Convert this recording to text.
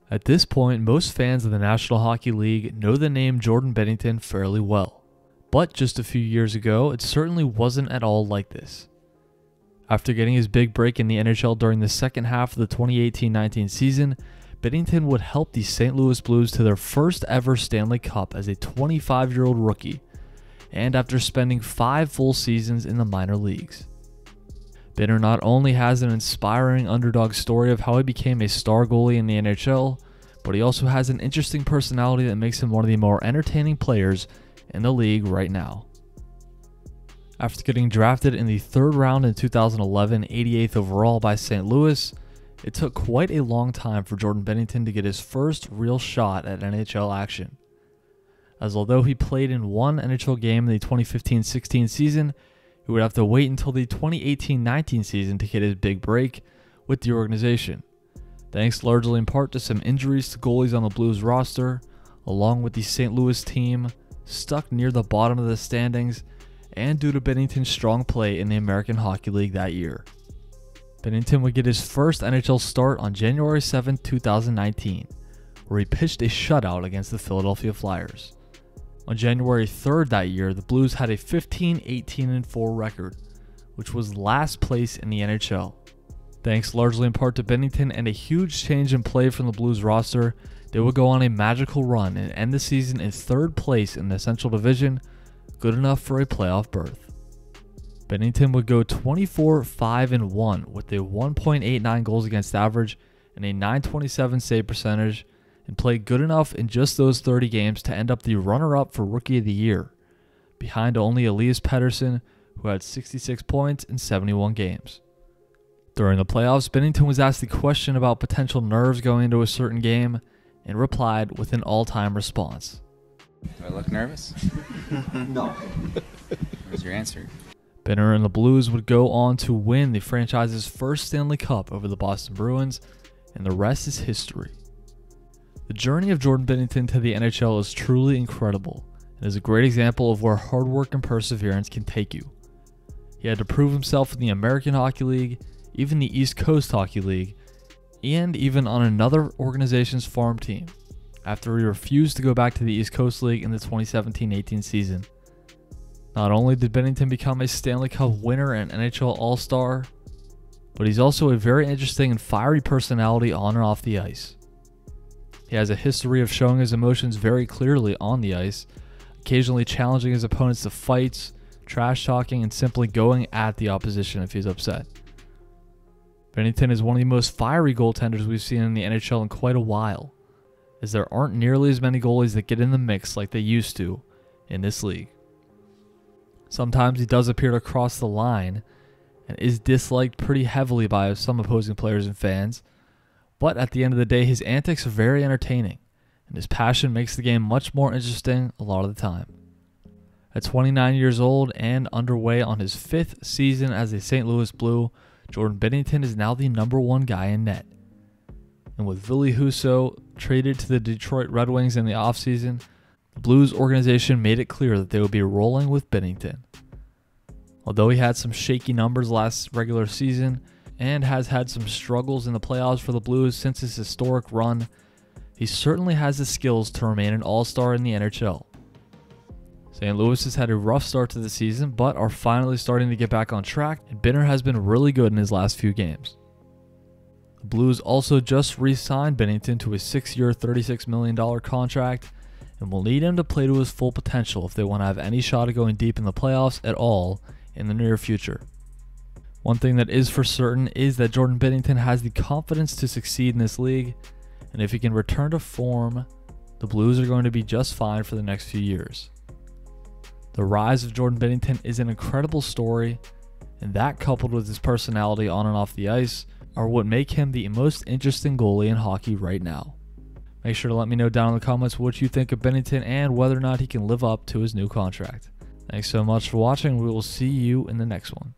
At this point, most fans of the National Hockey League know the name Jordan Binnington fairly well. But just a few years ago, it certainly wasn't at all like this. After getting his big break in the NHL during the second half of the 2018-19 season, Binnington would help the St. Louis Blues to their first ever Stanley Cup as a 25-year-old rookie, and after spending 5 full seasons in the minor leagues. Binner not only has an inspiring underdog story of how he became a star goalie in the NHL, but he also has an interesting personality that makes him one of the more entertaining players in the league right now. After getting drafted in the 3rd round in 2011, 88th overall by St. Louis, it took quite a long time for Jordan Binnington to get his first real shot at NHL action. As although he played in one NHL game in the 2015-16 season, he would have to wait until the 2018-19 season to get his big break with the organization, thanks largely in part to some injuries to goalies on the Blues roster, along with the St. Louis team stuck near the bottom of the standings, and due to Binnington's strong play in the American Hockey League that year. Binnington would get his first NHL start on January 7, 2019, where he pitched a shutout against the Philadelphia Flyers. On January 3rd that year, the Blues had a 15-18-4 record, which was last place in the NHL. Thanks largely in part to Binnington and a huge change in play from the Blues roster, they would go on a magical run and end the season in 3rd place in the Central Division, good enough for a playoff berth. Binnington would go 24-5-1 with a 1.89 goals against average and a .927 save percentage, and played good enough in just those 30 games to end up the runner-up for Rookie of the Year, behind only Elias Pettersson, who had 66 points in 71 games. During the playoffs, Binnington was asked the question about potential nerves going into a certain game, and replied with an all-time response. Do I look nervous? No. Where's your answer? Binner and the Blues would go on to win the franchise's first Stanley Cup over the Boston Bruins, and the rest is history. The journey of Jordan Binnington to the NHL is truly incredible, and is a great example of where hard work and perseverance can take you. He had to prove himself in the American Hockey League, even the East Coast Hockey League, and even on another organization's farm team, after he refused to go back to the East Coast League in the 2017-18 season. Not only did Binnington become a Stanley Cup winner and NHL All-Star, but he's also a very interesting and fiery personality on and off the ice. He has a history of showing his emotions very clearly on the ice, occasionally challenging his opponents to fights, trash talking, and simply going at the opposition if he's upset. Binnington is one of the most fiery goaltenders we've seen in the NHL in quite a while, as there aren't nearly as many goalies that get in the mix like they used to in this league. Sometimes he does appear to cross the line and is disliked pretty heavily by some opposing players and fans, but at the end of the day his antics are very entertaining, and his passion makes the game much more interesting a lot of the time. At 29 years old and underway on his 5th season as a St. Louis Blue, Jordan Binnington is now the #1 guy in net. And with Ville Husso traded to the Detroit Red Wings in the offseason, the Blues organization made it clear that they would be rolling with Binnington. Although he had some shaky numbers last regular season and has had some struggles in the playoffs for the Blues since his historic run, he certainly has the skills to remain an all-star in the NHL. St. Louis has had a rough start to the season, but are finally starting to get back on track, and Binner has been really good in his last few games. The Blues also just re-signed Binnington to a 6-year, $36 million contract, and will need him to play to his full potential if they want to have any shot at going deep in the playoffs at all in the near future. One thing that is for certain is that Jordan Binnington has the confidence to succeed in this league, and if he can return to form, the Blues are going to be just fine for the next few years. The rise of Jordan Binnington is an incredible story, and that coupled with his personality on and off the ice are what make him the most interesting goalie in hockey right now. Make sure to let me know down in the comments what you think of Binnington and whether or not he can live up to his new contract. Thanks so much for watching. We will see you in the next one.